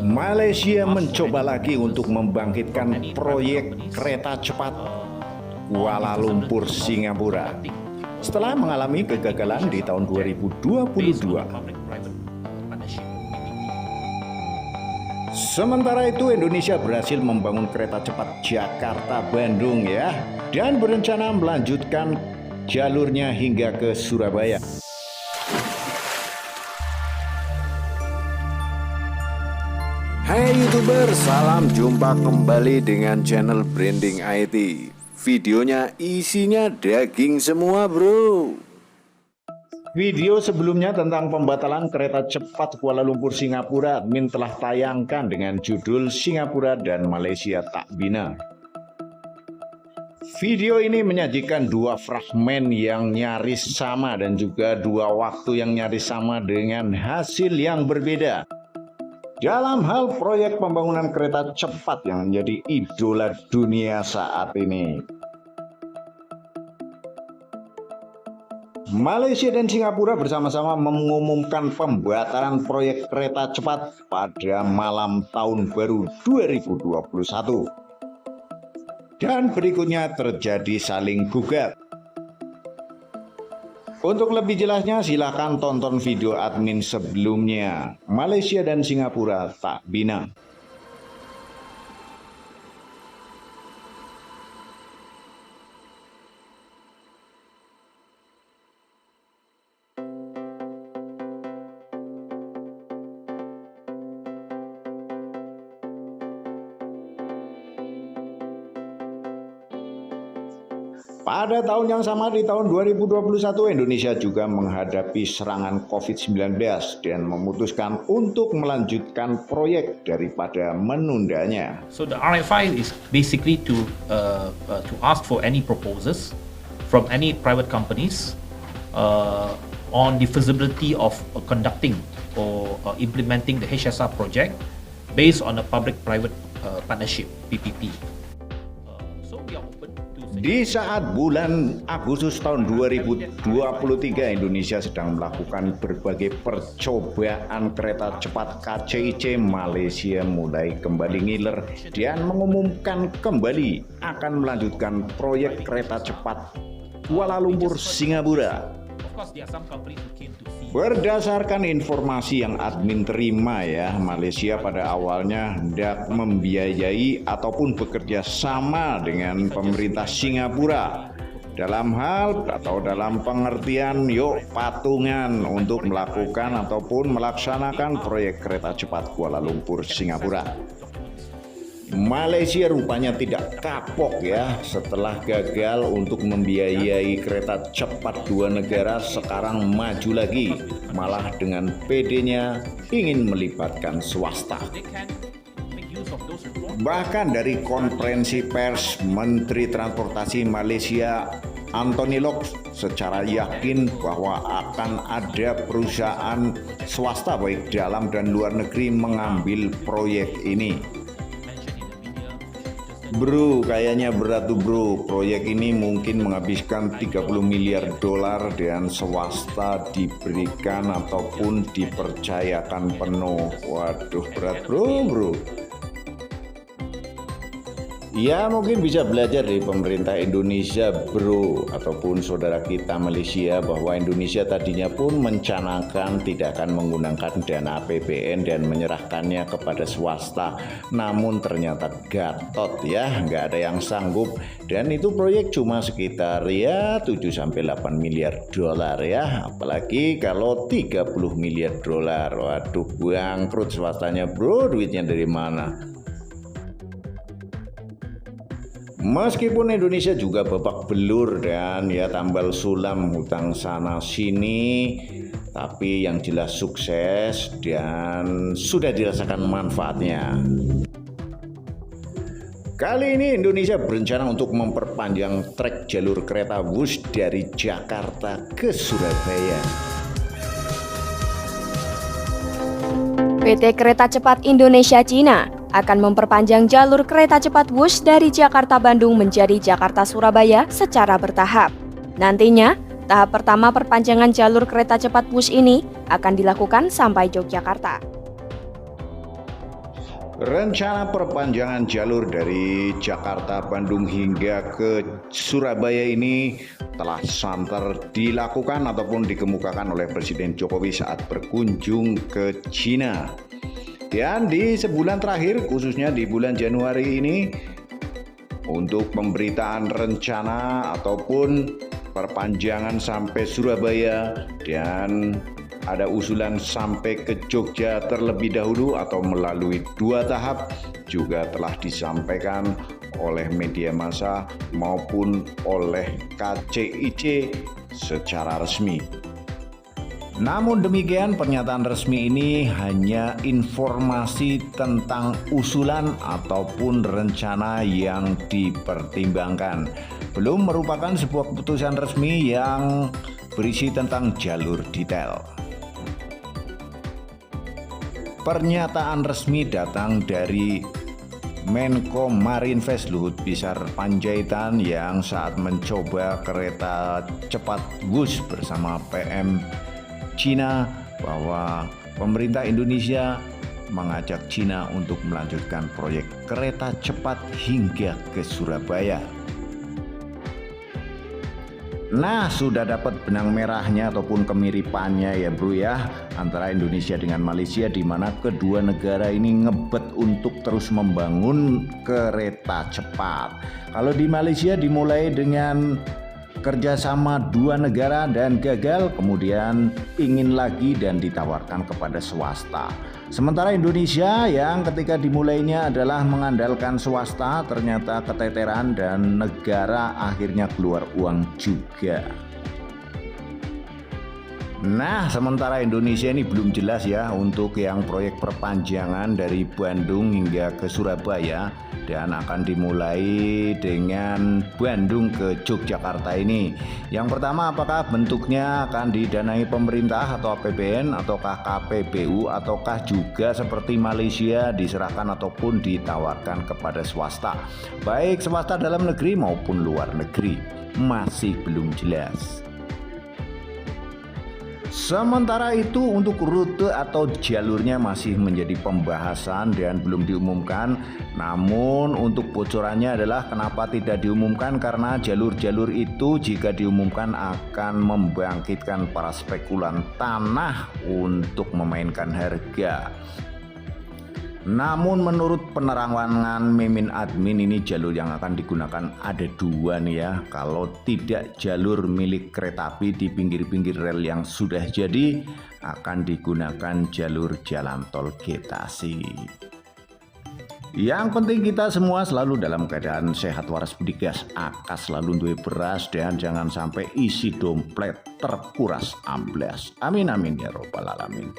Malaysia mencoba lagi untuk membangkitkan proyek kereta cepat Kuala Lumpur Singapura setelah mengalami kegagalan di tahun 2022. Sementara itu Indonesia berhasil membangun kereta cepat Jakarta-Bandung ya, dan berencana melanjutkan jalurnya hingga ke Surabaya. Hai YouTuber, salam jumpa kembali dengan channel Branding IT. Videonya isinya daging semua bro. Video sebelumnya tentang pembatalan kereta cepat Kuala Lumpur Singapura admin telah tayangkan dengan judul Singapura dan Malaysia Tak Bina. Video ini menyajikan dua fragmen yang nyaris sama dan juga dua waktu yang nyaris sama dengan hasil yang berbeda dalam hal proyek pembangunan kereta cepat yang menjadi idola dunia saat ini. Malaysia dan Singapura bersama-sama mengumumkan pembatalan proyek kereta cepat pada malam tahun baru 2021. Dan berikutnya terjadi saling gugat. Untuk lebih jelasnya silahkan tonton video admin sebelumnya. Malaysia dan Singapura tak bina. Pada tahun yang sama di tahun 2021 Indonesia juga menghadapi serangan COVID-19 dan memutuskan untuk melanjutkan proyek daripada menundanya. So the RFI is basically to ask for any proposals from any private companies on the feasibility of conducting or implementing the HSR project based on a public-private partnership (PPP). Di saat bulan Agustus tahun 2023 Indonesia sedang melakukan berbagai percobaan kereta cepat, KCIC Malaysia mulai kembali ngiler dan mengumumkan kembali akan melanjutkan proyek kereta cepat Kuala Lumpur Singapura. Berdasarkan informasi yang admin terima ya, Malaysia pada awalnya hendak membiayai ataupun bekerja sama dengan pemerintah Singapura dalam hal atau dalam pengertian patungan untuk melakukan ataupun melaksanakan proyek kereta cepat Kuala Lumpur Singapura. Malaysia rupanya tidak kapok ya, setelah gagal untuk membiayai kereta cepat dua negara, sekarang maju lagi, malah dengan PD-nya ingin melibatkan swasta. Bahkan dari konferensi pers Menteri Transportasi Malaysia Anthony Lok secara yakin bahwa akan ada perusahaan swasta baik dalam dan luar negeri mengambil proyek ini. Bro, kayaknya berat tuh bro, proyek ini mungkin menghabiskan 30 miliar dolar dan swasta diberikan ataupun dipercayakan penuh. Waduh, berat bro. Ya mungkin bisa belajar dari pemerintah Indonesia bro, ataupun saudara kita Malaysia, bahwa Indonesia tadinya pun mencanangkan tidak akan menggunakan dana APBN dan menyerahkannya kepada swasta, namun ternyata gatot ya, nggak ada yang sanggup, dan itu proyek cuma sekitar ya 7-8 miliar dolar ya, apalagi kalau 30 miliar dolar, waduh bangkrut swastanya bro, duitnya dari mana? Meskipun Indonesia juga babak belur dan ya tambal sulam hutang sana sini, tapi yang jelas sukses dan sudah dirasakan manfaatnya. Kali ini Indonesia berencana untuk memperpanjang trek jalur kereta Wush dari Jakarta ke Surabaya. PT Kereta Cepat Indonesia Cina akan memperpanjang jalur kereta cepat Wush dari Jakarta-Bandung menjadi Jakarta-Surabaya secara bertahap. Nantinya, tahap pertama perpanjangan jalur kereta cepat Wush ini akan dilakukan sampai Yogyakarta. Rencana perpanjangan jalur dari Jakarta, Bandung hingga ke Surabaya ini telah santer dilakukan ataupun dikemukakan oleh Presiden Jokowi saat berkunjung ke Cina. Dan di sebulan terakhir, khususnya di bulan Januari ini, untuk pemberitaan rencana ataupun perpanjangan sampai Surabaya dan ada usulan sampai ke Jogja terlebih dahulu atau melalui 2 tahap juga telah disampaikan oleh media massa maupun oleh KCIC secara resmi. Namun demikian, pernyataan resmi ini hanya informasi tentang usulan ataupun rencana yang dipertimbangkan, belum merupakan sebuah keputusan resmi yang berisi tentang jalur detail. Pernyataan resmi datang dari Menko Marinvest Luhut Binsar Panjaitan yang saat mencoba kereta cepat WUS bersama PM Cina bahwa pemerintah Indonesia mengajak Cina untuk melanjutkan proyek kereta cepat hingga ke Surabaya. Nah, sudah dapat benang merahnya ataupun kemiripannya ya bro ya, antara Indonesia dengan Malaysia, di mana kedua negara ini ngebet untuk terus membangun kereta cepat. Kalau di Malaysia dimulai dengan kerjasama 2 negara dan gagal, kemudian ingin lagi dan ditawarkan kepada swasta. Sementara Indonesia yang ketika dimulainya adalah mengandalkan swasta, ternyata keteteran dan negara akhirnya keluar uang juga. Nah, sementara Indonesia ini belum jelas ya untuk yang proyek perpanjangan dari Bandung hingga ke Surabaya dan akan dimulai dengan Bandung ke Yogyakarta ini. Yang pertama, apakah bentuknya akan didanai pemerintah atau APBN ataukah KPBU ataukah juga seperti Malaysia diserahkan ataupun ditawarkan kepada swasta, baik swasta dalam negeri maupun luar negeri, masih belum jelas. Sementara itu untuk rute atau jalurnya masih menjadi pembahasan dan belum diumumkan. Namun untuk bocorannya adalah kenapa tidak diumumkan, karena jalur-jalur itu jika diumumkan akan membangkitkan para spekulan tanah untuk memainkan harga. Namun menurut penerangan Mimin Admin, ini jalur yang akan digunakan ada 2 nih ya. Kalau tidak jalur milik kereta api di pinggir-pinggir rel yang sudah jadi, akan digunakan jalur jalan tol Getasi. Yang penting kita semua selalu dalam keadaan sehat waras budi gas, akas selalu duwe beras dan jangan sampai isi dompet terkuras amblas. Amin amin ya robbal alamin.